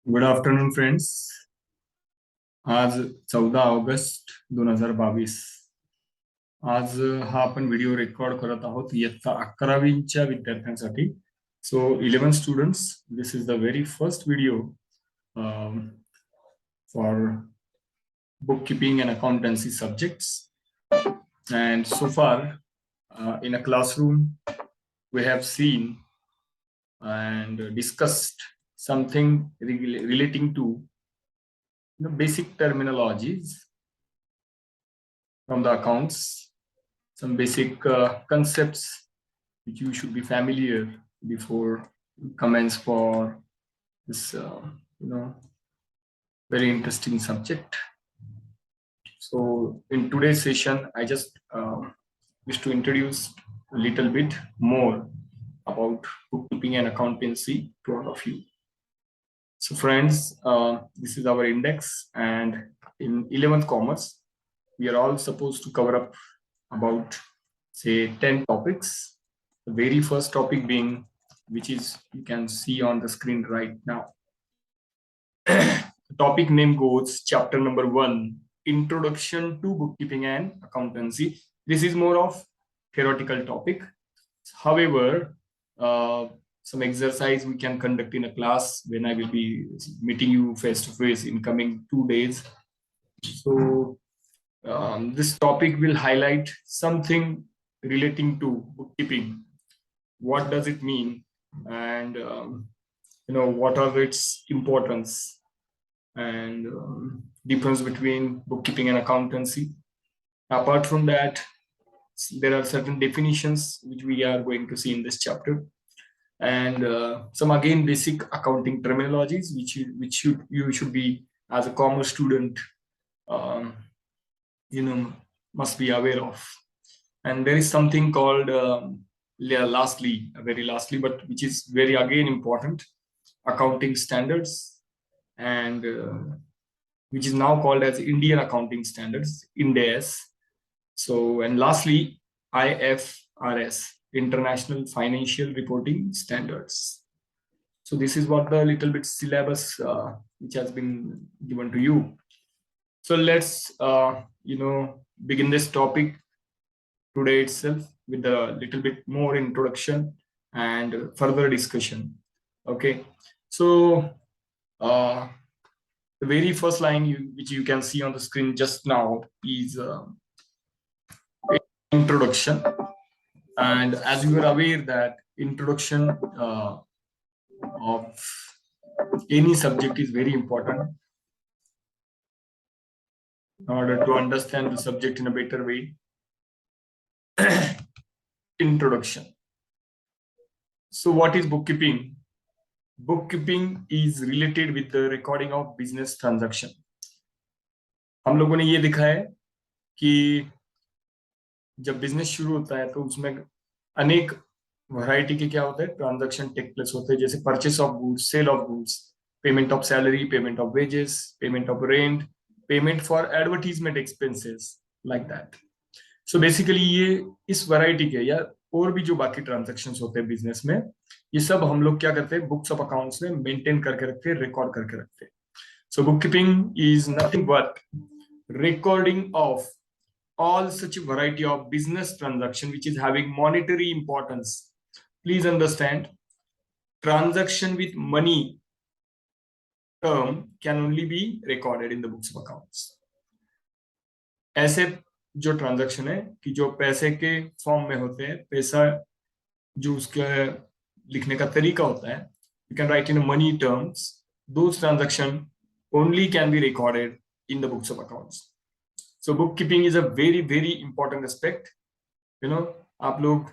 Good afternoon friends. आज 14 August 2022. आज हा आपण व्हिडिओ रेकॉर्ड करत आहोत इयत्ता 11वीच्या विद्यार्थ्यांसाठी. सो 11 students, this is the very first video for book keeping and accountancy subjects. And so far, in a classroom, we have seen and discussed something relating to the basic terminologies from the accounts, some basic concepts which you should be familiar before you commence for this very interesting subject. So in today's session I just wish to introduce a little bit more about bookkeeping and accountancy to all of you. So friends, this is our index, and in 11th commerce we are all supposed to cover up about say 10 topics. The very first topic being, which is you can see on the screen right now. The topic name goes chapter number 1, Introduction to Bookkeeping and Accountancy. This is more of theoretical topic. However, some exercise we can conduct in a class when I will be meeting you face to face in coming 2 days. So this topic will highlight something relating to bookkeeping. What does it mean, and what are its importance, and difference between bookkeeping and accountancy. Apart from that, there are certain definitions which we are going to see in this chapter, and some again basic accounting terminologies which you should be, as a commerce student, um, must be aware of. And there is something called very lastly, but which is very again important, accounting standards, and which is now called as Indian Accounting Standards, INDAS. So, and lastly, IFRS, International Financial Reporting Standards. So this is what the little bit syllabus which has been given to you. So let's begin this topic today itself with a little bit more introduction and further discussion. Okay, so the very first line which you can see on the screen just now is introduction. And as you are aware that introduction of any subject is very important in order to understand the subject in a better way. Introduction. So what is bookkeeping? Bookkeeping is related with the recording of business transaction. हम लोगों ने ये देखा है कि जब business शुरू होता है तो उसमें अनेक वैरायटी के क्या होते हैं, ट्रांजैक्शन टेक प्लेस होते हैं, जैसे purchase of goods, sale of goods, payment of salary, payment of wages, payment of rent, payment for advertisement expenses, like that. So basically ये इस वैरायटी के या और भी जो बाकी ट्रांजैक्शंस होते हैं बिजनेस में, ये सब हम लोग क्या करते हैं, बुक्स ऑफ अकाउंट्स में मेंटेन करके रखते हैं, रिकॉर्ड करके रखते हैं. So book keeping is nothing but recording of all such a variety of business transaction which is having monetary importance. Please understand, transaction with money term can only be recorded in the books of accounts. ऐसे जो transaction है कि जो पैसे के form में होते हैं, पैसा जो उसके लिखने का तरीका होता है, you can write in money terms, those transaction only can be recorded in the books of accounts. So bookkeeping is a very very important aspect. आप लोग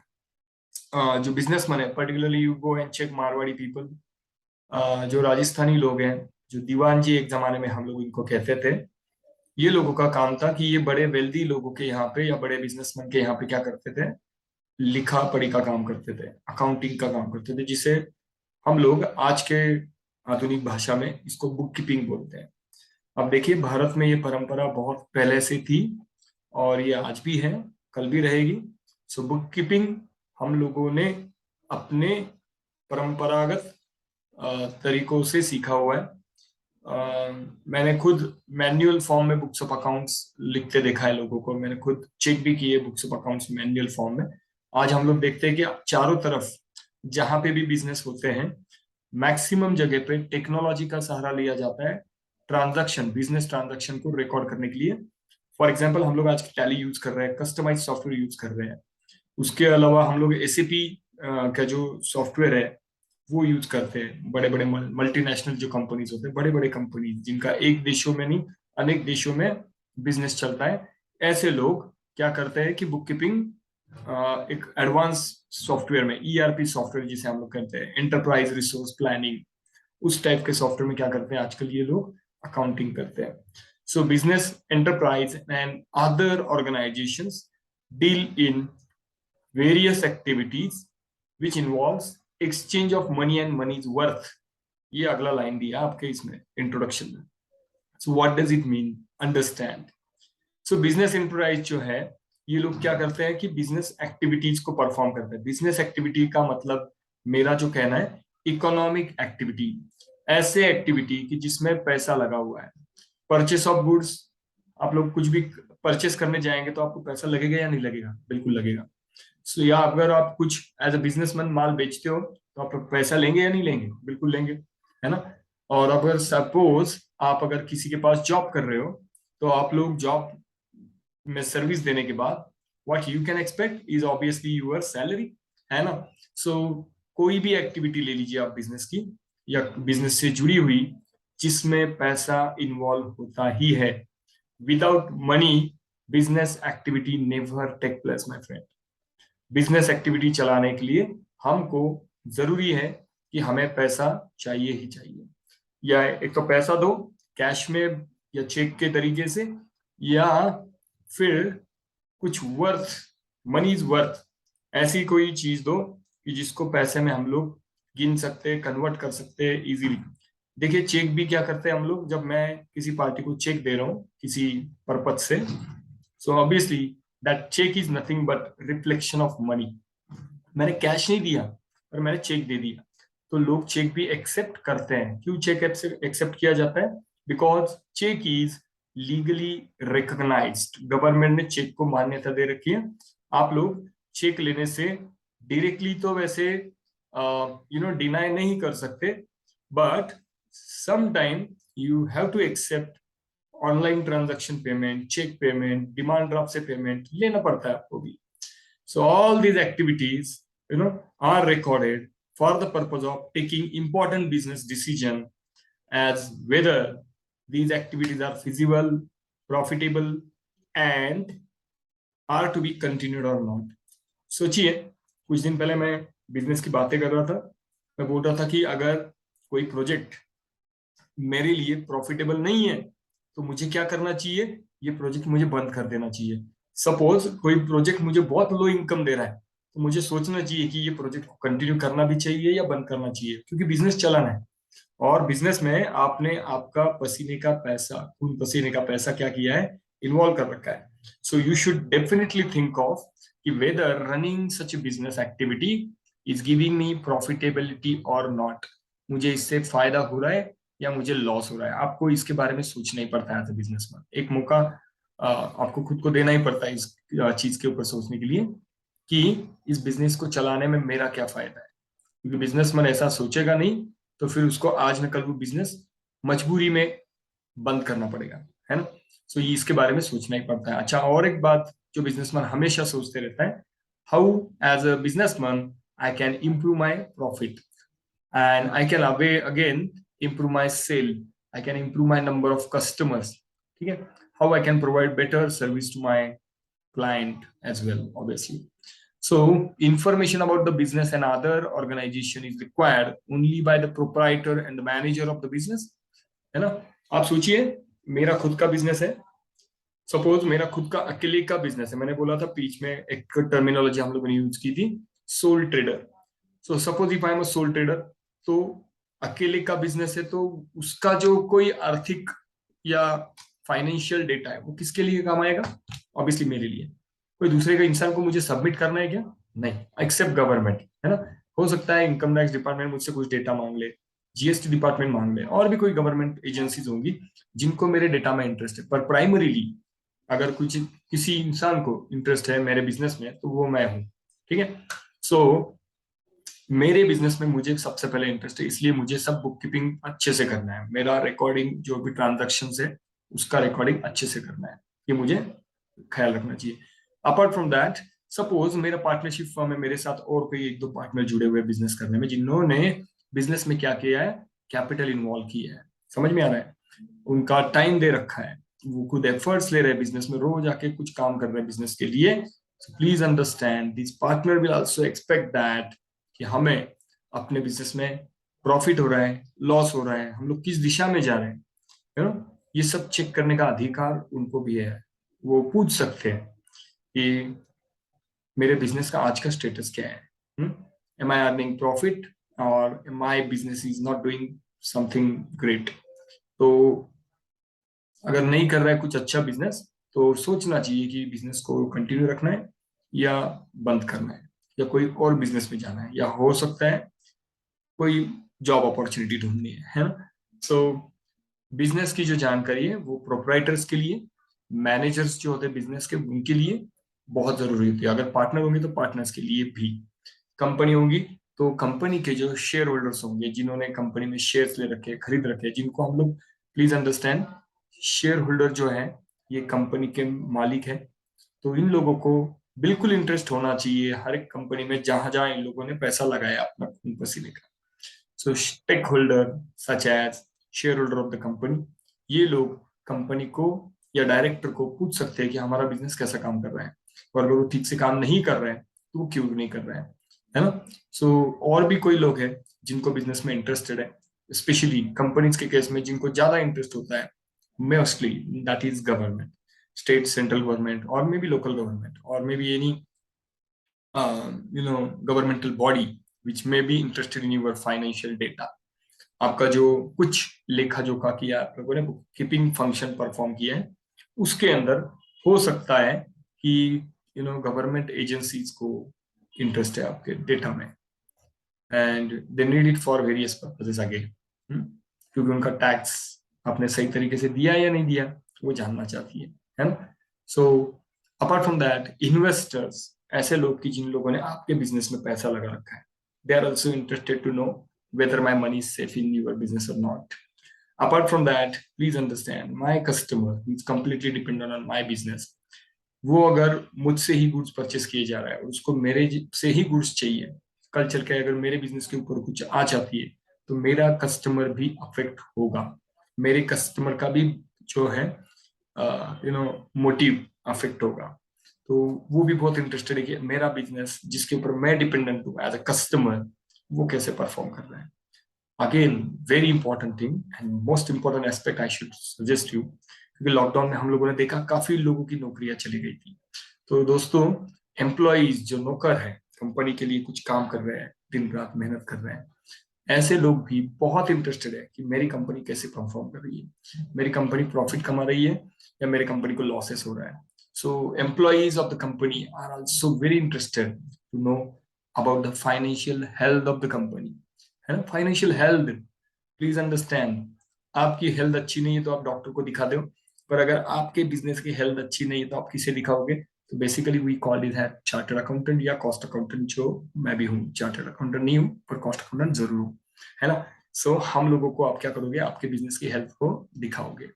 जो बिजनेसमैन है, particularly you go and check Marwari people, जो राजस्थानी लोग हैं, जो दीवान जी एक जमाने में हम लोग इनको कहते थे, ये लोगों का काम था कि ये बड़े वेल्दी लोगों के यहाँ पे या बड़े बिजनेसमैन के यहाँ पे क्या करते थे, लिखा पढ़ी का काम करते थे, अकाउंटिंग का काम करते थे, जिसे हम लोग आज के आधुनिक भाषा में इसको बुक कीपिंग बोलते हैं. अब देखिए, भारत में ये परंपरा बहुत पहले से थी और ये आज भी है, कल भी रहेगी. सो बुक कीपिंग हम लोगों ने अपने परंपरागत तरीकों से सीखा हुआ है. मैंने खुद मैन्युअल फॉर्म में बुक्स ऑफ अकाउंट्स लिखते देखा है लोगों को, मैंने खुद चेक भी किए books of accounts manual form में। आज हम लोग देखते हैं कि चारों तरफ जहां पे भी बिजनेस होते हैं, मैक्सिमम जगह पे टेक्नोलॉजी का सहारा लिया जाता है ट्रांजैक्शन, बिजनेस ट्रांजैक्शन को रिकॉर्ड करने के लिए। फॉर एग्जाम्पल हम लोग आज टैली यूज कर रहे हैं, कस्टमाइज सॉफ्टवेयर यूज कर रहे हैं। उसके अलावा हम लोग एसएपी का जो सॉफ्टवेयर है वो यूज करते हैं। बड़े बड़े मल्टीनेशनल जो कंपनीज होते हैं, बड़े बड़े कंपनीज जिनका एक देशों में नहीं अनेक देशों में बिजनेस चलता है, ऐसे लोग क्या करते हैं कि बुक कीपिंग एक एडवांस सॉफ्टवेयर में, ईआरपी सॉफ्टवेयर जिसे हम लोग कहते हैं, एंटरप्राइज रिसोर्स प्लानिंग, उस टाइप के सॉफ्टवेयर में क्या करते हैं आजकल ये लोग, अकाउंटिंग करते हैं। सो business enterprise and other organisations deal in various activities which involves exchange of money and money's worth। ये अगला लाइन दिया आपके इसमें इंट्रोडक्शन में। So what does it mean, understand. So business enterprise जो है, ये लोग क्या करते हैं कि बिजनेस एक्टिविटीज को परफॉर्म करते हैं। बिजनेस एक्टिविटी का मतलब मेरा जो कहना है, इकोनॉमिक एक्टिविटी, ऐसे एक्टिविटी कि जिसमें पैसा लगा हुआ है। परचेस ऑफ गुड्स, आप लोग कुछ भी परचेस करने जाएंगे तो आपको पैसा लगेगा या नहीं लगेगा? बिल्कुल लगेगा। सो या अगर आप कुछ एज अ बिजनेसमैन माल बेचते हो तो आप पैसा लेंगे या नहीं लेंगे? बिल्कुल लेंगे, है ना। और अगर सपोज आप अगर किसी के पास जॉब कर रहे हो तो आप लोग जॉब में सर्विस देने के बाद what you can expect is obviously your salary, है ना। सो कोई भी एक्टिविटी ले लीजिए आप बिजनेस की या बिजनेस से जुड़ी हुई जिसमें पैसा इन्वॉल्व होता ही है, without money business activity never take place my friend. Business activity चलाने के लिए हमको जरूरी है कि हमें पैसा चाहिए ही चाहिए। या एक तो पैसा दो कैश में या चेक के तरीके से, या फिर कुछ वर्थ, मनी इज वर्थ, ऐसी कोई चीज दो कि जिसको पैसे में हम लोग गिन सकते हैं, कन्वर्ट कर सकते हैं इजीली। देखिए चेक भी क्या करते हैं हम लोग, जब मैं किसी पार्टी को चेक दे रहा हूँ किसी पर्पज से, so obviously that cheque is nothing but reflection of money. मैंने कैश नहीं दिया और मैंने चेक दे दिया, तो लोग चेक भी एक्सेप्ट करते हैं। क्यों चेक एक्सेप्ट किया जाता है? Because cheque is legally recognised. Government ने चेक को मान्यता दे रखी है। आप लोग चेक लेने से डायरेक्टली तो वैसे डिनाई नहीं कर सकते, but some time you have to accept online transaction payment, cheque payment, demand draft से पेमेंट लेना पड़ता है आपको भी। So all these activities, are recorded for the purpose of taking important business decision as whether these activities are feasible, profitable, and are to be continued or not। सोचिए कुछ दिन पहले मैं बिजनेस की बातें कर रहा था, मैं बोल रहा था कि अगर कोई प्रोजेक्ट मेरे लिए प्रॉफिटेबल नहीं है तो मुझे क्या करना चाहिए, ये प्रोजेक्ट मुझे बंद कर देना चाहिए। सपोज कोई प्रोजेक्ट मुझे बहुत लो इनकम दे रहा है तो मुझे सोचना चाहिए कि ये प्रोजेक्ट को कंटिन्यू करना भी चाहिए या बंद करना चाहिए, क्योंकि बिजनेस चलाना है। और बिजनेस में आपने आपका पसीने का पैसा, खून पसीने का पैसा क्या किया है, इन्वॉल्व कर रखा है। So you should definitely think of कि whether running such business activity is giving me profitability और नॉट। मुझे इससे फायदा हो रहा है या मुझे लॉस हो रहा है। आपको इसके बारे में सोचना ही पड़ता है एज ए बिजनेसमैन। एक मौका आपको खुद को देना ही पड़ता है इस चीज के ऊपर सोचने के लिए कि इस बिजनेस को चलाने में मेरा क्या फायदा है। क्योंकि बिजनेसमैन ऐसा सोचेगा नहीं तो फिर उसको आज न कल वो बिजनेस मजबूरी में बंद करना पड़ेगा, है ना। सो ये इसके बारे में सोचना ही पड़ता है। अच्छा, और एक बात जो बिजनेसमैन हमेशा सोचते रहता है, how as a businessman I can improve my profit and I can again improve my sale, I can improve my number of customers, ठीक है। How I can provide better service to my client as well, obviously। So information about the business and other organization is required only by the proprietor and the manager of the business, है ना। आप सोचिए मेरा खुद का business है, suppose मेरा खुद का अकेले का बिजनेस है। मैंने बोला था बीच में एक टर्मिनोलॉजी हम लोगों ने यूज की थी, soul trader. So suppose if I am a soul trader, तो अकेले का बिजनेस है तो उसका जो कोई आर्थिक या फाइनेंशियल डेटा है वो किसके लिए काम आएगा? ऑब्वियसली मेरे लिए। कोई दूसरे का इंसान को मुझे सबमिट करना है क्या? नहीं, एक्सेप्ट गवर्नमेंट, है ना। हो सकता है इनकम टैक्स डिपार्टमेंट मुझसे कुछ डेटा मांग ले, जीएसटी डिपार्टमेंट मांग ले, और भी कोई गवर्नमेंट एजेंसीज होंगी जिनको मेरे डेटा में इंटरेस्ट है, पर प्राइमरीली अगर कुछ किसी इंसान को इंटरेस्ट है मेरे बिजनेस में तो वो मैं हूँ। ठीक है। सो मेरे बिजनेस में मुझे सबसे पहले इंटरेस्ट है, इसलिए मुझे सब बुक कीपिंग अच्छे से करना है। मेरा रिकॉर्डिंग जो भी ट्रांजेक्शन है उसका रिकॉर्डिंग अच्छे से करना है, ये मुझे ख्याल रखना चाहिए। अपार्ट फ्रॉम दैट, सपोज मेरा पार्टनरशिप फर्म है, मेरे साथ और कोई एक दो पार्टनर जुड़े हुए बिजनेस करने में, जिन्होंने बिजनेस में क्या किया है, कैपिटल इन्वॉल्व किया है, समझ में आ रहा है, उनका टाइम दे रखा है, वो खुद एफर्ट्स ले रहे हैं बिजनेस में, रोज आके कुछ काम कर रहे हैं बिजनेस के लिए। So please understand this partner will also expect that कि हमें अपने बिजनेस में प्रॉफिट हो रहा है, लॉस हो रहा है, हम लोग किस दिशा में जा रहे हैं, यू नो, ये सब चेक करने का अधिकार उनको भी है। वो पूछ सकते हैं कि मेरे बिजनेस का आज का स्टेटस क्या है, एम आई अर्निंग प्रॉफिट और my business is not doing something great. तो अगर नहीं कर रहा है कुछ अच्छा बिजनेस, तो सोचना चाहिए कि बिजनेस को कंटिन्यू रखना है या बंद करना है, या कोई और बिजनेस में जाना है, या हो सकता है कोई जॉब अपॉर्चुनिटी ढूंढनी है ना। सो बिजनेस की जो जानकारी है वो प्रोपराइटर्स के लिए, मैनेजर्स जो होते हैं बिजनेस के, उनके लिए बहुत जरूरी होती है। अगर पार्टनर होंगे तो पार्टनर्स के लिए भी, कंपनी होगी तो कंपनी के जो शेयर होल्डर्स होंगे, जिन्होंने कंपनी में शेयर्स ले रखे, खरीद रखे, जिनको हम लोग, प्लीज अंडरस्टैंड, शेयर होल्डर जो है ये कंपनी के मालिक है। तो इन लोगों को बिल्कुल इंटरेस्ट होना चाहिए हर एक कंपनी में जहां जहां इन लोगों ने पैसा लगाया अपना खून पसीने का। So stake holder such as share holder of the company, ये लोग कंपनी को या डायरेक्टर को पूछ सकते हैं कि हमारा बिजनेस कैसा काम कर रहा है, और अगर वो ठीक से काम नहीं कर रहे हैं तो वो क्यों नहीं कर रहे हैं, है ना। सो और भी कोई लोग हैं जिनको बिजनेस में इंटरेस्टेड है, स्पेशली कंपनीज के केस में जिनको ज्यादा इंटरेस्ट होता है, mostly that is government, state, central government, और मे बी लोकल गवर्नमेंट, और may be any governmental body which may be interested in your financial data। आपका जो कुछ लेखा जोखा किया आप लोगों ने, कीपिंग फंक्शन परफॉर्म किया है, उसके अंदर हो सकता है कि गवर्नमेंट एजेंसीज को इंटरेस्ट है आपके डेटा में, and they need it for various purposes again, क्योंकि उनका टैक्स आपने सही तरीके से दिया या नहीं दिया वो जानना चाहती है ना। So apart from that, investors, ऐसे लोग कि जिन लोगों ने आपके बिजनेस में पैसा लगा रखा है, they are also interested to know whether my money is safe in your business or not. Apart from that, please understand, my customer is completely dependent on my business। वो अगर मुझसे ही गुड्स परचेस किए जा रहा है, उसको मेरे से ही गुड्स चाहिए, कल चल के अगर मेरे बिजनेस के ऊपर कुछ आ जाती है तो मेरा कस्टमर भी अफेक्ट होगा, मेरे कस्टमर का भी जो है मोटिव अफेक्ट होगा। तो वो भी बहुत इंटरेस्टेड है कि मेरा बिजनेस जिसके ऊपर मैं डिपेंडेंट हूँ एज अ कस्टमर, वो कैसे परफॉर्म कर रहा है। Again very important thing and most important aspect I should suggest you, क्योंकि लॉकडाउन में हम लोगों ने देखा काफी लोगों की नौकरियां चली गई थी। तो दोस्तों, एम्प्लॉइज जो नौकर है, कंपनी के लिए कुछ काम कर रहे हैं, दिन रात मेहनत कर रहे हैं, ऐसे लोग भी बहुत इंटरेस्टेड है कि मेरी कंपनी कैसे परफॉर्म कर रही है, मेरी कंपनी प्रॉफिट कमा रही है या मेरी कंपनी को लॉसेस हो रहा है। So employees of the company are also very interested to know about the financial health of the company, है ना। फाइनेंशियल हेल्थ, प्लीज अंडरस्टैंड, आपकी हेल्थ अच्छी नहीं है तो आप डॉक्टर को दिखा दो, पर अगर आपके बिजनेस की हेल्थ अच्छी नहीं है तो आप किसे दिखाओगे। तो बेसिकली वी कॉल इट है चार्टर्ड अकाउंटेंट या कॉस्ट अकाउंटेंट, जो मैं भी हूँ, चार्टर्ड अकाउंटेंट नहीं हूँ पर कॉस्ट अकाउंटेंट जरूर हूँ, है ना। सो हम लोगों को आप क्या करोगे, आपके बिजनेस की हेल्थ को दिखाओगे।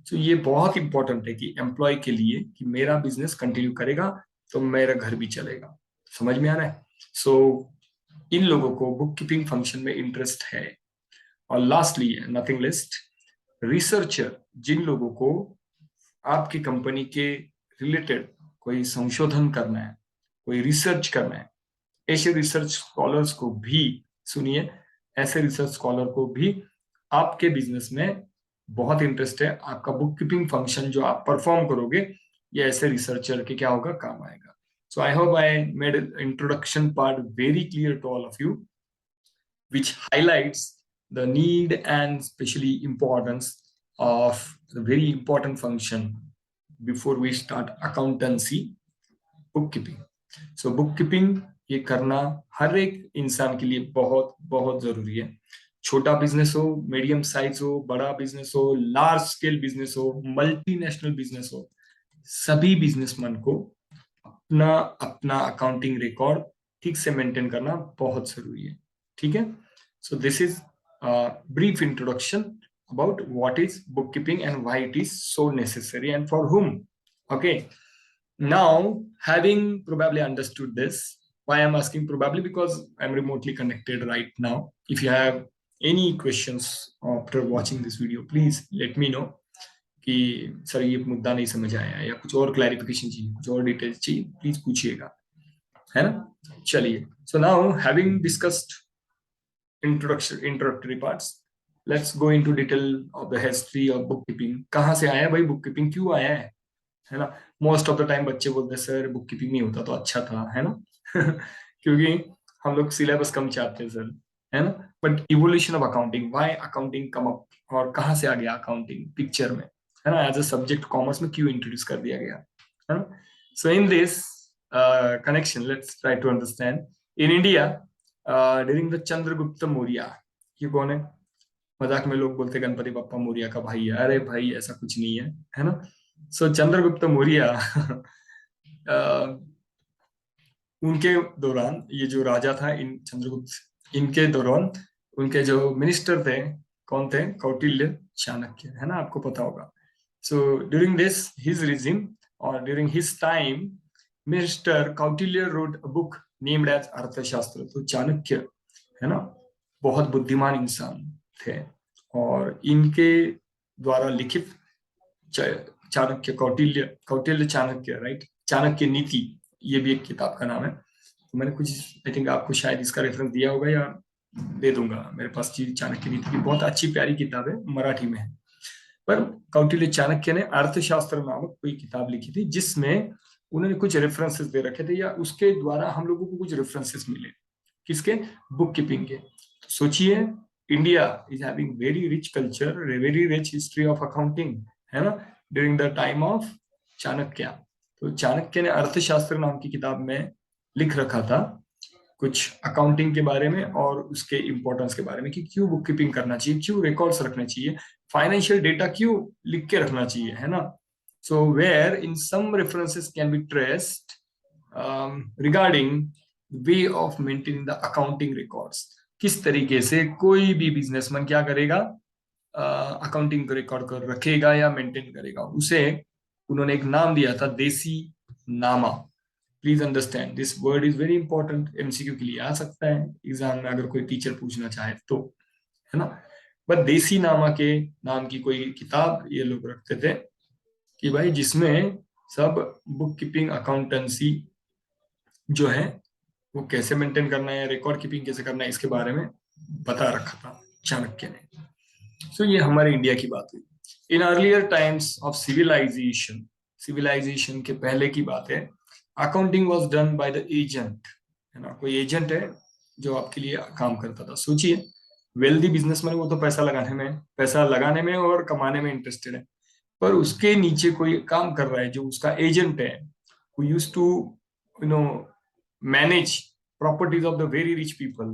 तो ये बहुत इंपॉर्टेंट है कि एम्प्लॉय के लिए कि मेरा बिजनेस कंटिन्यू करेगा तो मेरा घर भी चलेगा, समझ में आ रहा है। सो इन लोगों को बुक कीपिंग फंक्शन में इंटरेस्ट है। और लास्टली नथिंग लिस्ट, रिसर्चर, जिन लोगों को आपकी कंपनी के रिलेटेड कोई संशोधन करना है, कोई रिसर्च करना है, ऐसे रिसर्च स्कॉलर्स को भी सुनिए, ऐसे रिसर्च स्कॉलर को भी आपके बिजनेस में बहुत इंटरेस्ट है। आपका बुक कीपिंग फंक्शन जो आप परफॉर्म करोगे, ये ऐसे रिसर्चर के क्या होगा, काम आएगा। So I hope I made introduction part very clear to all of you, which highlights the need and especially importance of the very important function before we start accountancy, bookkeeping। So bookkeeping ये करना हर एक इंसान के लिए बहुत बहुत जरूरी है। छोटा बिजनेस हो, मीडियम साइज हो, बड़ा बिजनेस हो, लार्ज स्केल बिजनेस हो, मल्टीनेशनल बिजनेस हो, सभी बिजनेसमैन को अपना अपना अकाउंटिंग रिकॉर्ड ठीक से मेंटेन करना बहुत जरूरी है। ठीक है, so this is brief introduction about what is bookkeeping and why it is so necessary and for whom. Okay, now having probably understood this, why I'm asking probably, because I'm remotely connected right now. If you have any questions after watching this video, please let me know कि sir ये मुद्दा नहीं समझ आया या कुछ और clarification चाहिए, कुछ और डिटेल्स चाहिए, प्लीज पूछिएगा, है ना। चलिए, so now having discussed introductory parts, let's go into detail of the history of book keeping. कहाँ से आया भाई बुक कीपिंग, क्यों आया है ना। मोस्ट ऑफ द टाइम बच्चे बोलते हैं सर बुक कीपिंग नहीं होता तो अच्छा था, है ना। क्योंकि हम लोग सिलेबस कम चाहते हैं सर, है ना। But evolution of accounting, why accounting come up, और कहाँ से आ गया अकाउंटिंग पिक्चर में, है ना। एज अ सब्जेक्ट कॉमर्स में क्यों इंट्रोड्यूस कर दिया गया, है ना। So in this connection let's try to understand in India during the Chandragupta Maurya. ये कौन है, मजाक में लोग बोलते गणपति बप्पा मौर्य का भाई है, अरे भाई ऐसा कुछ नहीं है ना। सो चंद्रगुप्त मौर्य उनके दौरान, ये जो राजा था इन चंद्रगुप्त, इनके दौरान उनके जो मिनिस्टर थे, कौन थे, कौटिल्य चाणक्य, है ना, आपको पता होगा। So during this his regime और during his time minister Kautilya wrote a book named as Arthashastra. तो चाणक्य, है ना, बहुत बुद्धिमान इंसान थे और इनके द्वारा लिखित चाणक्य, कौटिल्य कौटिल्य चाणक्य, राइट, चाणक्य नीति, ये भी एक किताब का नाम है। तो मैंने कुछ, आई थिंक आपको शायद इसका रेफरेंस दिया होगा या दे दूंगा, मेरे पास चीज चाणक्य नीति की बहुत अच्छी प्यारी किताब है, मराठी में है। पर कौटिल्य चाणक्य ने अर्थशास्त्र नामक कोई किताब लिखी थी जिसमें उन्होंने कुछ रेफरेंसेस दे रखे थे, या उसके द्वारा हम लोगों को कुछ रेफरेंसेस मिले, किसके, बुक कीपिंग के। तो सोचिए, India is having very rich culture, very rich history of accounting, है ना, during the time of Chanakya. तो चाणक्य ने अर्थशास्त्र नाम की किताब में लिख रखा था कुछ अकाउंटिंग के बारे में और उसके इंपॉर्टेंस के बारे में, कि क्यों बुक कीपिंग करना चाहिए, क्यों रिकॉर्ड्स रखना चाहिए, फाइनेंशियल डेटा क्यों लिख के रखना चाहिए, है ना। So wherein some references can be traced regarding way of maintaining the accounting records. किस तरीके से कोई भी बिजनेसमैन क्या करेगा, अकाउंटिंग रिकॉर्ड कर रखेगा या मेंटेन करेगा, उसे उन्होंने एक नाम दिया था, देसी नामा। Please understand this word is very important, MCQ के लिए आ सकता है एग्जाम में अगर कोई टीचर पूछना चाहे तो, है ना। बट देसी नामा के नाम की कोई किताब ये लोग रखते थे कि भाई जिसमें सब बुक कीपिंग अकाउंटेंसी जो है वो कैसे मेंटेन करना है, रिकॉर्ड कीपिंग कैसे करना है, इसके बारे में बता रखा था चाणक्य ने। सो ये हमारे इंडिया की बात हुई। In earlier times of civilisation, civilisation के पहले की बात है, accounting was done by the agent, है ना, कोई एजेंट है जो आपके लिए काम करता था। सोचिए, वेल्दी बिजनेसमैन, वो तो पैसा लगाने में और कमाने में इंटरेस्टेड है, पर उसके नीचे कोई काम कर रहा है जो उसका एजेंट है, who used to you know manage properties of the very rich people,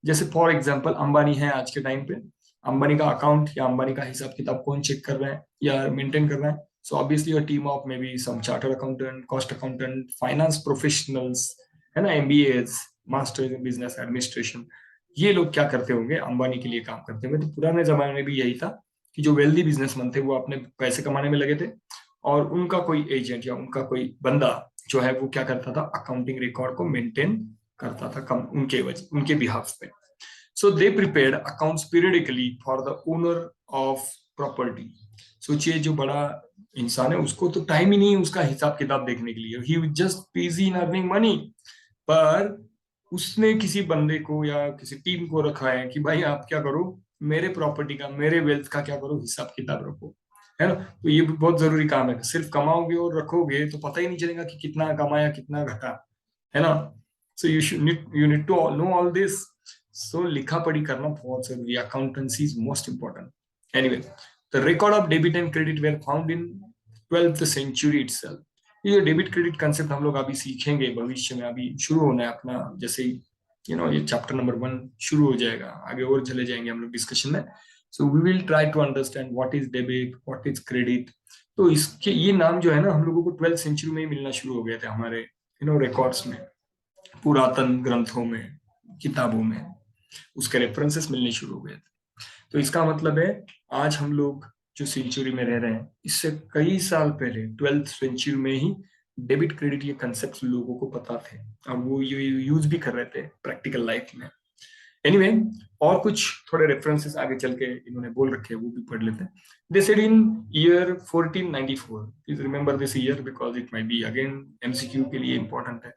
जैसे फॉर एग्जांपल अंबानी है आज के टाइम पे, अंबानी का अकाउंट या अंबानी का हिसाब किताब कौन चेक कर रहा है या मेंटेन कर रहा है, so obviously a team of may be some chartered accountant, cost accountant, finance professionals, है ना, MBAs, masters in business administration, ये लोग क्या करते होंगे, अंबानी के लिए काम करते होंगे। तो पुराने जमाने में भी यही था कि जो वेल्दी बिजनेसमैन थे वो अपने पैसे कमाने में लगे थे, और उनका कोई एजेंट या उनका कोई बंदा जो है वो क्या करता था, अकाउंटिंग रिकॉर्ड को मेंटेन करता था कम उनके बिहाफ पे। So they prepared accounts periodically for the owner of property. सोचिए, जो बड़ा इंसान है उसको तो टाइम ही नहीं है उसका हिसाब किताब देखने के लिए, he just busy in earning money, पर उसने किसी बंदे को या किसी टीम को रखा है कि भाई आप क्या करो, मेरे प्रॉपर्टी का, मेरे वेल्थ का क्या करो, हिसाब किताब रखो, है ना। तो ये भी बहुत जरूरी काम है, सिर्फ कमाओगे और रखोगे तो पता ही नहीं चलेगा कि कितना कमाया कितना घटा, है ना। So you need to know all this. So लिखा पढ़ी करना बहुत जरूरी है, accountancy is most important. Anyway, the record of debit and credit were found in 12th century itself. ये जो डेबिट क्रेडिट कंसेप्ट हम लोग अभी सीखेंगे भविष्य में, अभी शुरू होना है अपना, जैसे ही ये चैप्टर नंबर 1 शुरू हो जाएगा, आगे और चले जाएंगे हम लोग डिस्कशन में। So we will try to understand what is debit, what is credit. तो इसके ये नाम जो है ना, हम लोगों को 12th सेंचुरी में ही मिलना शुरू हो गए थे हमारे रिकॉर्ड्स में, पुरातन ग्रंथों में, किताबों में उसके रेफरेंसेस मिलने शुरू हो गए थे। तो इसका मतलब है आज हम लोग जो सेंचुरी में रह रहे हैं, इससे कई साल पहले 12th सेंचुरी में ही डेबिट क्रेडिट ये कंसेप्ट लोगों को पता थे, और वो ये यूज भी कर रहे थे प्रैक्टिकल लाइफ में। एनीवे और कुछ थोड़े रेफरेंसेस आगे चल के इन्होंने बोल रखे हैं, वो भी पढ़ लेते हैं। They said in year 1494, please remember this year because it might be again MCQ के लिए इंपॉर्टेंट है।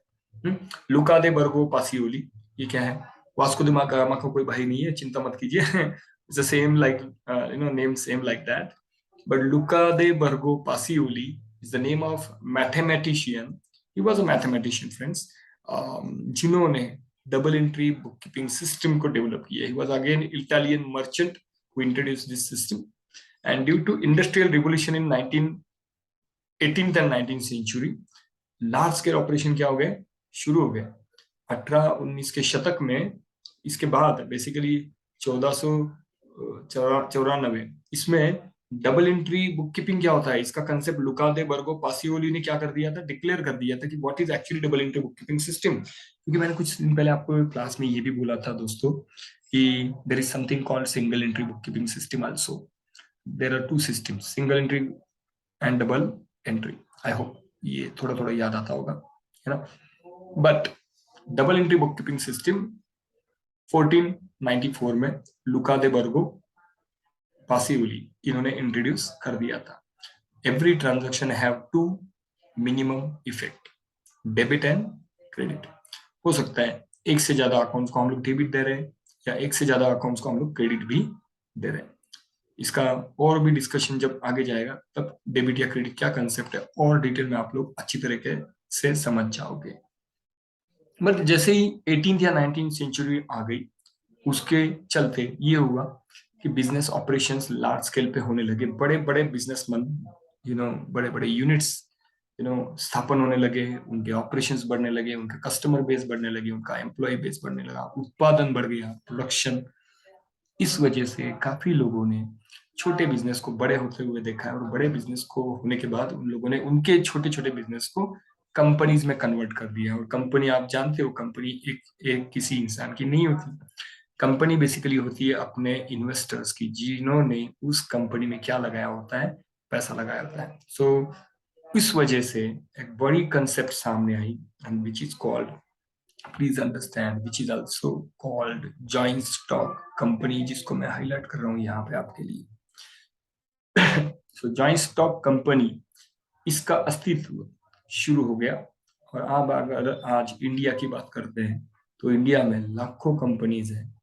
लुका दे बर्गो पासियोली, ये क्या है? वास्को द गामा का कोई भाई नहीं है, चिंता मत कीजिए। It's the same like name same like that, but Luca de Borgo Pacioli is the name of mathematician. He was a mathematician friends, जिन्होंने double entry book keeping system को डेवलप किया। He was again Italian merchant who introduced this system, and due to industrial revolution in 18th and 19th century, large scale operation क्या हो गए, शुरू हो गए 18-19 के शतक में। इसके बाद बेसिकली 1494 इसमें डबल एंट्री बुक कीपिंग क्या होता है, इसका कंसेप्ट लुका दे बर्गो पासियोली ने क्या कर दिया था, डिक्लेयर कर दिया था कि what is actually double entry book keeping system. क्योंकि मैंने कुछ दिन पहले आपको क्लास में ये भी बोला था दोस्तों कि there is something called single entry book keeping system also. There are two systems, single entry and double entry. I hope ये थोड़ा थोड़ा याद आता होगा, है ना। But double entry book keeping system 1494 में लुका दे बर्गो पासियोली इन्होंने इंट्रोड्यूस कर दिया था। Every transaction have to minimum effect, debit and credit. हो सकता है एक से ज्यादा अकाउंट्स को हम लोग डेबिट दे रहे हैं, या एक से ज्यादा अकाउंट्स को हम लोग क्रेडिट भी दे रहे हैं। इसका और भी डिस्कशन जब आगे जाएगा तब डेबिट या क्रेडिट क्या कंसेप्ट है और डिटेल में आप लोग अच्छी तरीके से समझ जाओगे। बट जैसे ही 18th या 19th सेंचुरी आ गई, उसके चलते ये हुआ कि बिजनेस ऑपरेशंस लार्ज स्केल पे होने लगे। बड़े बड़े बिजनेसमैन, बड़े बड़े यूनिट्स स्थापन होने लगे, उनके ऑपरेशंस बढ़ने लगे, उनका कस्टमर बेस बढ़ने लगे, उनका एम्प्लॉय बेस बढ़ने लगा, उत्पादन बढ़ गया, प्रोडक्शन। इस वजह से काफी लोगों ने छोटे बिजनेस को बड़े होते हुए देखा है, और बड़े बिजनेस को होने के बाद उन लोगों ने उनके छोटे छोटे बिजनेस को कंपनीज में कन्वर्ट कर दिया। और कंपनी आप जानते हो, कंपनी एक किसी इंसान की नहीं होती। कंपनी बेसिकली होती है अपने इन्वेस्टर्स की, जिन्होंने उस कंपनी में क्या लगाया होता है, पैसा लगाया होता है। सो इस वजह से एक बड़ी कंसेप्ट सामने आई, and which is called, please understand, which is also called joint stock company, जिसको मैं हाईलाइट कर रहा हूँ यहाँ पे आपके लिए। सो जॉइंट स्टॉक कंपनी, इसका अस्तित्व शुरू हो गया। और अब अगर आज इंडिया की बात करते हैं तो इंडिया में लाखों कंपनीज हैं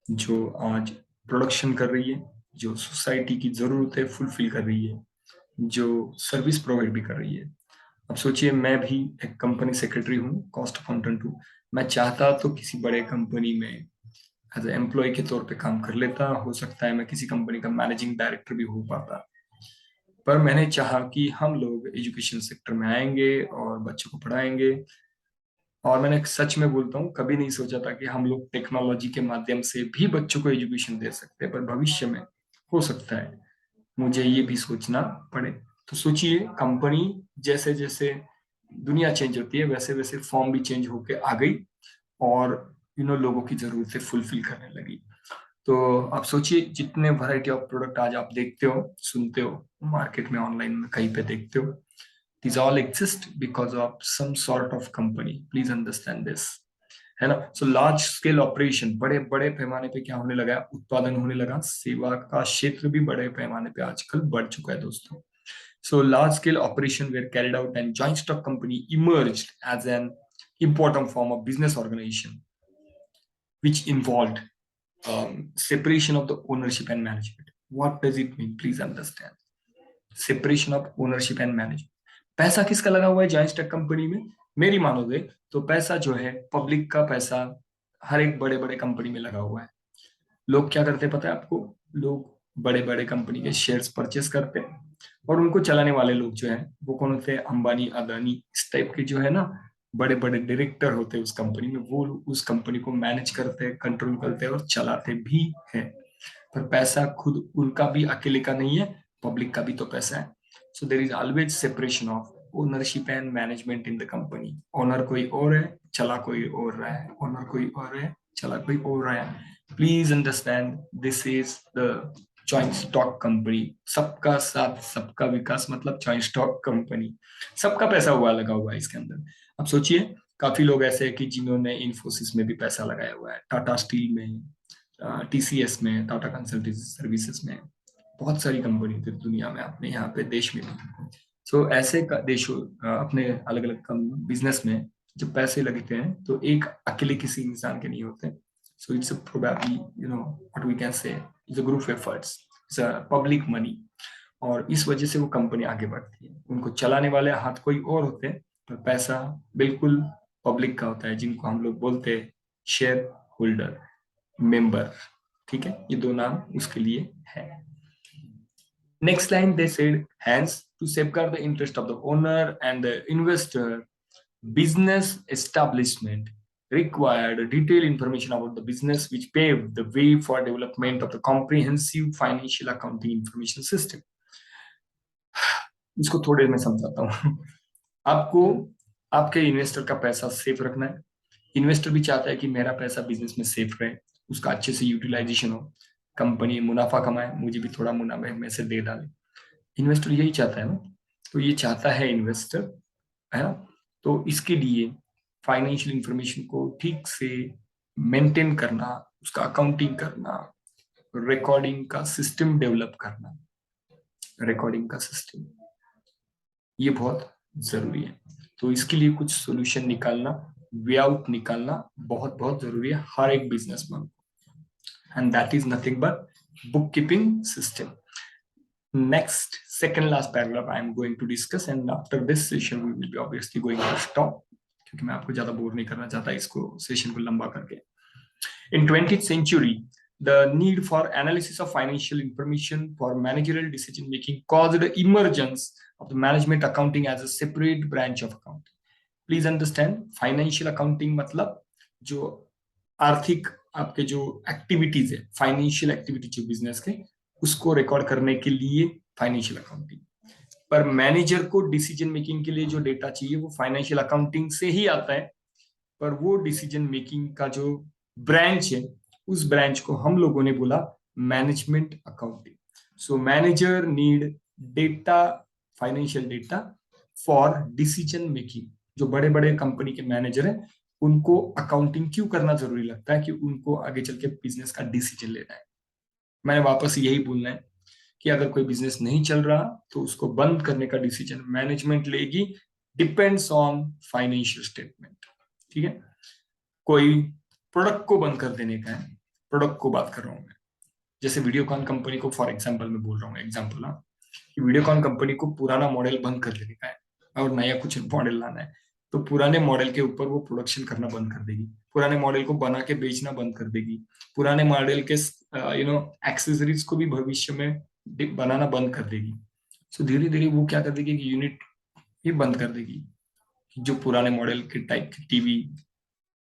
जो आज प्रोडक्शन कर रही है, जो सोसाइटी की जरूरतें फुलफिल कर रही है, जो सर्विस प्रोवाइड भी कर रही है। अब सोचिए, मैं भी एक कंपनी सेक्रेटरी हूँ, कॉस्ट अकाउंटेंट हूँ। मैं चाहता तो किसी बड़े कंपनी में एज ए एम्प्लॉय के तौर पे काम कर लेता, हो सकता है मैं किसी कंपनी का मैनेजिंग डायरेक्टर भी हो पाता। पर मैंने चाहा कि हम लोग एजुकेशन सेक्टर में आएंगे और बच्चों को पढ़ाएंगे। और मैंने सच में बोलता हूँ, कभी नहीं सोचा था कि हम लोग टेक्नोलॉजी के माध्यम से भी बच्चों को एजुकेशन दे सकते हैं। पर भविष्य में हो सकता है मुझे ये भी सोचना पड़े। तो सोचिए, कंपनी जैसे जैसे दुनिया चेंज होती है, वैसे वैसे फॉर्म भी चेंज होके आ गई, और लोगों की जरूरतें फुलफिल करने लगी। तो आप सोचिए, जितने वैरायटी ऑफ प्रोडक्ट आज आप देखते हो, सुनते हो मार्केट में, ऑनलाइन में कहीं पे देखते हो, these all exist because of some sort of company, please understand this, है ना। सो लार्ज स्केल ऑपरेशन, बड़े बड़े पैमाने पे क्या होने लगा, उत्पादन होने लगा। सेवा का क्षेत्र भी बड़े पैमाने पे आजकल बढ़ चुका है दोस्तों। So large scale operation were carried out and joint stock company emerged as an important form of business organization which involved separation of the ownership and management. What does it mean? Please understand. Separation of ownership and management. पैसा किसका लगा हुआ है joint stock company में? मेरी मानोगे तो पैसा जो है, पब्लिक का पैसा हर एक बड़े बड़े कंपनी में लगा हुआ है। लोग क्या करते हैं पता है आपको? लोग बड़े बड़े कंपनी के शेयर्स परचेस करते हैं, और उनको चलाने वाले लोग जो है वो कौन होते हैं? अंबानी, अदानी, इस टाइप के जो है ना, बड़े बड़े डायरेक्टर होते हैं उस कंपनी में, वो उस कंपनी को मैनेज करते हैं, कंट्रोल करते हैं और चलाते भी हैं। पर पैसा खुद उनका भी अकेले का नहीं है, पब्लिक का भी तो पैसा है। So there is always separation of ownership and management in the company. Owner कोई और है, चला कोई और रहा है, ओनर कोई और है, चला कोई और रहा है। Please understand, this is the joint stock company. सबका साथ सबका विकास मतलब जॉइंट स्टॉक कंपनी। सबका पैसा हुआ लगा हुआ है इसके अंदर। अब सोचिए, काफी लोग ऐसे हैं कि जिन्होंने इन्फोसिस में भी पैसा लगाया हुआ है, टाटा स्टील में, टीसीएस में, टाटा कंसल्टेंसी सर्विसेज में, बहुत सारी कंपनी थी दुनिया में, अपने यहाँ पे देश में भी। सो ऐसे देशों अपने अलग अलग बिजनेस में जब पैसे लगते हैं तो एक अकेले किसी इंसान के नहीं होते। So it's probably what we can say it's a group efforts, it's a public money. और इस वजह से वो कंपनी आगे बढ़ती है। उनको चलाने वाले हाथ कोई और होते हैं, पर पैसा बिल्कुल पब्लिक का होता है, जिनको हम लोग बोलते हैं शेयर होल्डर, मेंबर। ठीक है, ये दो नाम उसके लिए है। Next line they said, hence to safeguard the interest of the owner and the investor, business establishment required detailed information about the business, which paved the way for development of the comprehensive financial accounting information system. इसको थोड़ी देर में समझाता हूँ। आपको आपके investor का पैसा safe रखना है। इन्वेस्टर भी चाहता है कि मेरा पैसा बिजनेस में सेफ रहे, उसका अच्छे से यूटिलाइजेशन हो, कंपनी मुनाफा कमाए, मुझे भी थोड़ा मुनाफा में से दे डाले। इन्वेस्टर यही चाहता है ना, तो ये चाहता है इन्वेस्टर, है ना। तो इसके लिए फाइनेंशियल इंफॉर्मेशन को ठीक से मेंटेन करना, उसका अकाउंटिंग करना, रिकॉर्डिंग का सिस्टम डेवलप करना, रिकॉर्डिंग का सिस्टम, ये बहुत जरूरी है। तो इसके लिए कुछ सोल्यूशन निकालना, वे आउट निकालना बहुत बहुत जरूरी है हर एक बिजनेसमैन को, and that is nothing but book keeping system. Next, second last paragraph I am going to discuss, and after this session we will be obviously going to stop, क्योंकि मैं आपको ज्यादा बोर नहीं करना चाहता इसको सेशन को लंबा करके। In 20th century, the need for analysis of financial information for managerial decision making caused the emergence of the management accounting as a separate branch of accounting. Please understand, financial accounting मतलब जो आर्थिक आपके जो activities है, financial activity जो business के, उसको record करने के लिए फाइनेंशियल अकाउंटिंग। पर मैनेजर को डिसीजन मेकिंग के लिए जो डेटा चाहिए वो फाइनेंशियल अकाउंटिंग से ही आता है, पर वो डिसीजन मेकिंग का जो ब्रांच है, उस ब्रांच को हम लोगों ने बोला management accounting. So manager need data, financial data for decision making. जो बड़े बड़े कंपनी के मैनेजर हैं, उनको अकाउंटिंग क्यों करना जरूरी लगता है कि उनको आगे चल के बिजनेस का डिसीजन लेना है। मैंने वापस यही बोलना है कि अगर कोई बिजनेस नहीं चल रहा तो उसको बंद करने का डिसीजन मैनेजमेंट लेगी, डिपेंड्स ऑन फाइनेंशियल स्टेटमेंट। ठीक है, कोई प्रोडक्ट को बंद कर देने का है, प्रोडक्ट को बात कर रहा हूं मैं, जैसे वीडियोकॉन कंपनी को फॉर एग्जांपल मैं बोल रहा हूँ, एग्जांपल ना, कि वीडियोकॉन कंपनी को पुराना मॉडल बंद कर देने का है और नया कुछ मॉडल लाना है, तो पुराने मॉडल के ऊपर वो प्रोडक्शन करना बंद कर देगी, पुराने मॉडल को बना के बेचना बंद कर देगी, पुराने मॉडल के एक्सेसरीज को भी भविष्य में बनाना बंद कर देगी। सो धीरे धीरे वो क्या कर देगी कि यूनिट ही बंद कर देगी, जो पुराने मॉडल के टाइप की टीवी,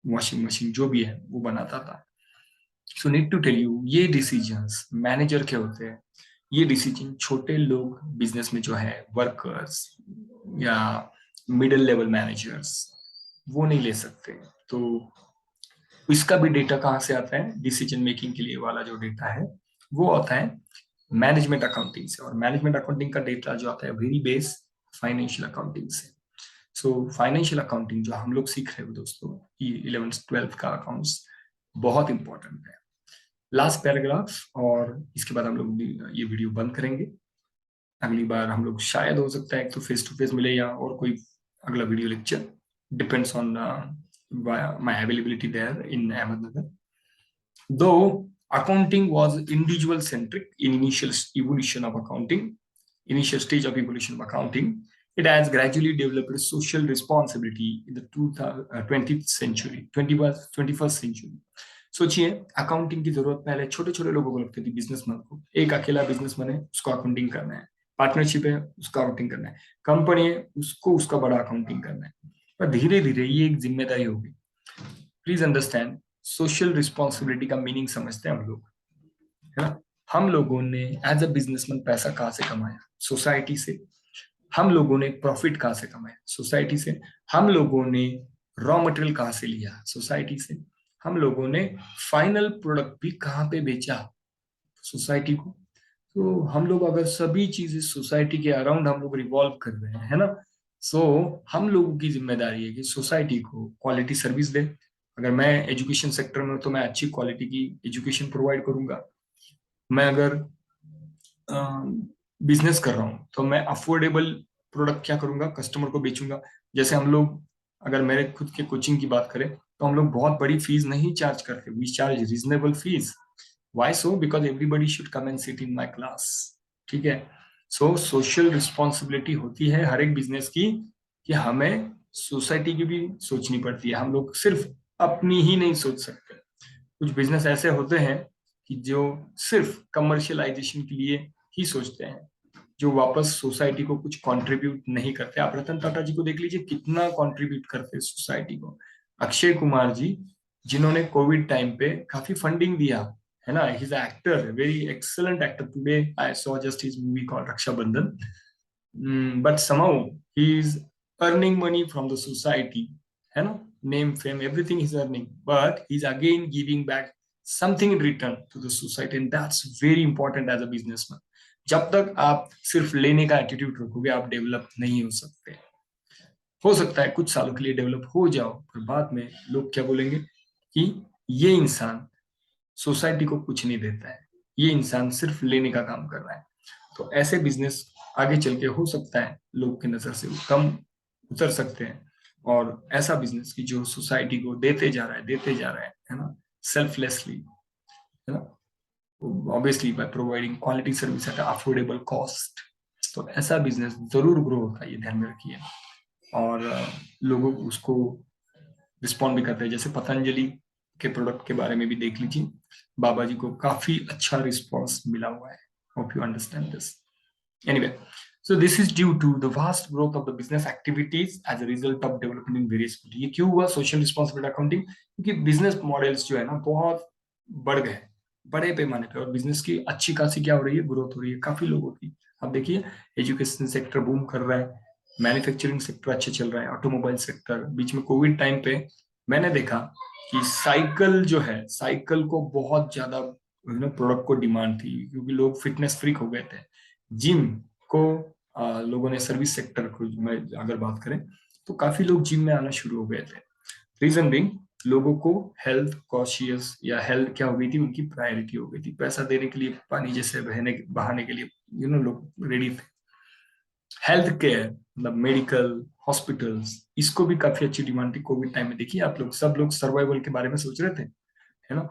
वॉशिंग मशीन जो भी है वो बनाता था। So need to tell you, ये डिसीजंस मैनेजर के होते हैं। ये डिसीजन छोटे लोग बिजनेस में जो है, वर्कर्स या मिडिल लेवल मैनेजर्स, वो नहीं ले सकते। तो इसका भी डेटा कहाँ से आता है, डिसीजन मेकिंग के लिए वाला जो डेटा है वो आता है मैनेजमेंट अकाउंटिंग से, और मैनेजमेंट अकाउंटिंग का डेटा जो आता है वेरी बेस फाइनेंशियल अकाउंटिंग से। सो फाइनेंशियल अकाउंटिंग जो हम लोग सीख रहे हो दोस्तों, ये 11th-12th का अकाउंट्स बहुत इंपॉर्टेंट है। लास्ट पैराग्राफ, और इसके बाद हम लोग ये वीडियो बंद करेंगे। अगली बार हम लोग शायद हो सकता है तो फेस टू फेस मिले या और कोई अगला video lecture, depends on my availability there in Ahmednagar. दो accounting was individual centric in initial evolution of accounting, initial stage of evolution of accounting, it has gradually developed social responsibility in the 20th century, 21st century. सोचिए, accounting की जरूरत पहले छोटे छोटे लोगों को लगती थी, बिजनेसमैन को। एक अकेला बिजनेसमैन है, उसको अकाउंटिंग करना है, पार्टनरशिप है, उसका अकाउंटिंग करना है, कंपनी है, उसको उसका बड़ा अकाउंटिंग करना है। पर धीरे धीरे ये एक जिम्मेदारी होगी। प्लीज अंडरस्टैंड, सोशल रिस्पॉन्सिबिलिटी का मीनिंग समझते हैं हम लोग, है ना। हम लोगों ने एज अ बिजनेसमैन पैसा कहाँ से कमाया? सोसाइटी से। हम लोगों ने प्रॉफिट कहाँ से कमाया? सोसाइटी से। हम लोगों ने रॉ मटेरियल कहाँ से लिया? सोसाइटी से। हम लोगों ने फाइनल प्रोडक्ट भी कहाँ पे बेचा? सोसाइटी को। तो हम लोग अगर सभी चीजें सोसाइटी के अराउंड हम लोग रिवॉल्व कर रहे हैं, है ना, सो हम लोगों की जिम्मेदारी है कि सोसाइटी को क्वालिटी सर्विस दे। अगर मैं एजुकेशन सेक्टर में हूं तो मैं अच्छी क्वालिटी की एजुकेशन प्रोवाइड करूंगा। मैं अगर बिजनेस कर रहा हूँ तो मैं अफोर्डेबल प्रोडक्ट क्या करूंगा? कस्टमर को बेचूंगा। जैसे हम लोग, अगर मेरे खुद के कोचिंग की बात करें तो हम लोग बहुत बड़ी फीस नहीं चार्ज करते, we charge reasonable fees. Why so? Because everybody should come and sit in my class. ठीक है। सो सोशल रिस्पॉन्सिबिलिटी होती है हर एक बिजनेस की कि हमें सोसाइटी की भी सोचनी पड़ती है। हम लोग सिर्फ अपनी ही नहीं सोच सकते। कुछ बिजनेस ऐसे होते हैं कि जो सिर्फ कमर्शियलाइजेशन के लिए ही सोचते हैं, जो वापस सोसाइटी को कुछ कंट्रीब्यूट नहीं करते। आप रतन टाटा जी को देख लीजिए, कितना कंट्रीब्यूट करते हैं सोसाइटी को। अक्षय कुमार जी, जिन्होंने कोविड टाइम पे काफी फंडिंग दिया, है ना, he is actor, very excellent actor. Today I saw just his movie called Rakshabandhan, but somehow he is earning money from the society, है ना, name, fame, everything he's earning, but he's again giving back something in return to the society, and that's very important as a businessman. जब तक आप सिर्फ लेने का attitude रखोगे, आप डेवलप नहीं हो सकते। हो सकता है कुछ सालों के लिए डेवलप हो जाओ, पर बाद में लोग क्या बोलेंगे कि ये इंसान सोसाइटी को कुछ नहीं देता है, ये इंसान सिर्फ लेने का काम कर रहा है। तो ऐसे बिजनेस आगे चल के हो सकता है लोग की नजर से कम उतर सकते हैं, और ऐसा बिजनेस की जो सोसाइटी को देते जा रहा है, देते जा रहा है ना, सेल्फलेसली, है ना, obviously by providing quality service at affordable cost. तो ऐसा बिजनेस जरूर ग्रो होता है, ये ध्यान में रखिए। और लोगों उसको रिस्पॉन्ड भी करते हैं। जैसे पतंजलि के प्रोडक्ट के बारे में भी देख लीजिए, बाबा जी को काफी अच्छा रिस्पॉन्स मिला हुआ है। Hope you understand this. Anyway, so this is due to the vast growth of the business activities as a result of development in various fields. ये क्यों हुआ सोशल रिस्पॉन्सिबिलिटी अकाउंटिंग? क्योंकि बिजनेस मॉडल्स जो है ना बहुत बढ़ गए, बड़े पैमाने पे, और बिजनेस की अच्छी खासी क्या हो रही है, ग्रोथ हो रही है काफी लोगों की। अब देखिए, एजुकेशन सेक्टर बूम कर रहा है, मैन्युफैक्चरिंग सेक्टर अच्छा चल रहा है, ऑटोमोबाइल सेक्टर। बीच में कोविड टाइम पे मैंने देखा कि साइकिल जो है, साइकिल को बहुत ज्यादा प्रोडक्ट को डिमांड थी, क्योंकि लोग फिटनेस फ्रीक हो गए थे। जिम को लोगों ने, सर्विस सेक्टर को में अगर बात करें तो काफी लोग जिम में आना शुरू हो गए थे। रीजन बिंग, लोगों को हेल्थ कॉशियस, या हेल्थ क्या हो गई थी, उनकी प्रायोरिटी हो गई थी। पैसा देने के लिए पानी जैसे बहने बहाने के लिए लोग रेडी थे। हेल्थ केयर मतलब मेडिकल हॉस्पिटल्स, इसको भी काफी अच्छी डिमांड थी कोविड टाइम में। देखिए आप लोग, सब लोग सर्वाइवल के बारे में सोच रहे थे, है ना।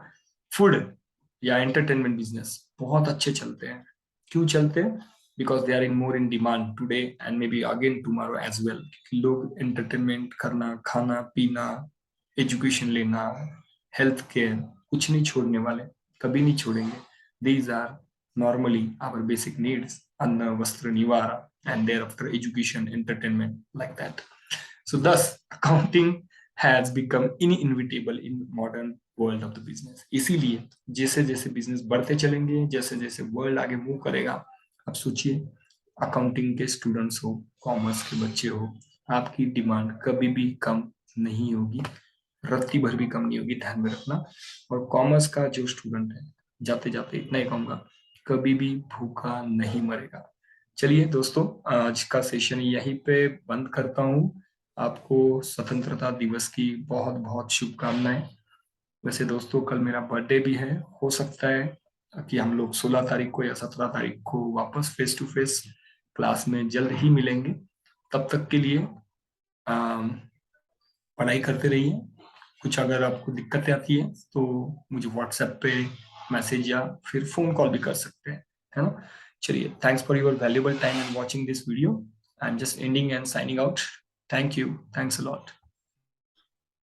फूड या एंटरटेनमेंट बिजनेस बहुत अच्छे चलते हैं। क्यों चलते हैं? Because they are in more in demand today and may be again tomorrow as well. लोग एंटरटेनमेंट करना, खाना पीना, एजुकेशन लेना, हेल्थ केयर, कुछ नहीं छोड़ने वाले, कभी नहीं छोड़ेंगे। These are normally our basic needs, अन्न वस्त्र निवारा, and thereafter education, entertainment, like that. So thus accounting has become inevitable in modern world of the business. इसीलिए जैसे जैसे बिजनेस बढ़ते चलेंगे, जैसे जैसे वर्ल्ड आगे मूव करेगा, आप सोचिए, अकाउंटिंग के स्टूडेंट्स हो, कॉमर्स के बच्चे हो, आपकी डिमांड कभी भी कम नहीं होगी, रत्ती भर भी कम नहीं होगी, ध्यान में रखना। और कॉमर्स का जो स्टूडेंट है, जाते जाते इतना ही कहूंगा, कभी भी भूखा नहीं मरेगा। चलिए दोस्तों, आज का सेशन यहीं पे बंद करता हूँ। आपको स्वतंत्रता दिवस की बहुत बहुत शुभकामनाएं। वैसे दोस्तों, कल मेरा बर्थडे भी है, हो सकता है कि हम लोग 16 तारीख को या 17 तारीख को वापस फेस टू फेस क्लास में जल्द ही मिलेंगे। तब तक के लिए पढ़ाई करते रहिए। कुछ अगर आपको दिक्कतें आती है तो मुझे व्हाट्सएप पे मैसेज या फिर फोन कॉल भी कर सकते हैं, है ना। चलिए, thanks for your valuable time and watching this video. I am just ending and signing out. Thank you, thanks a lot.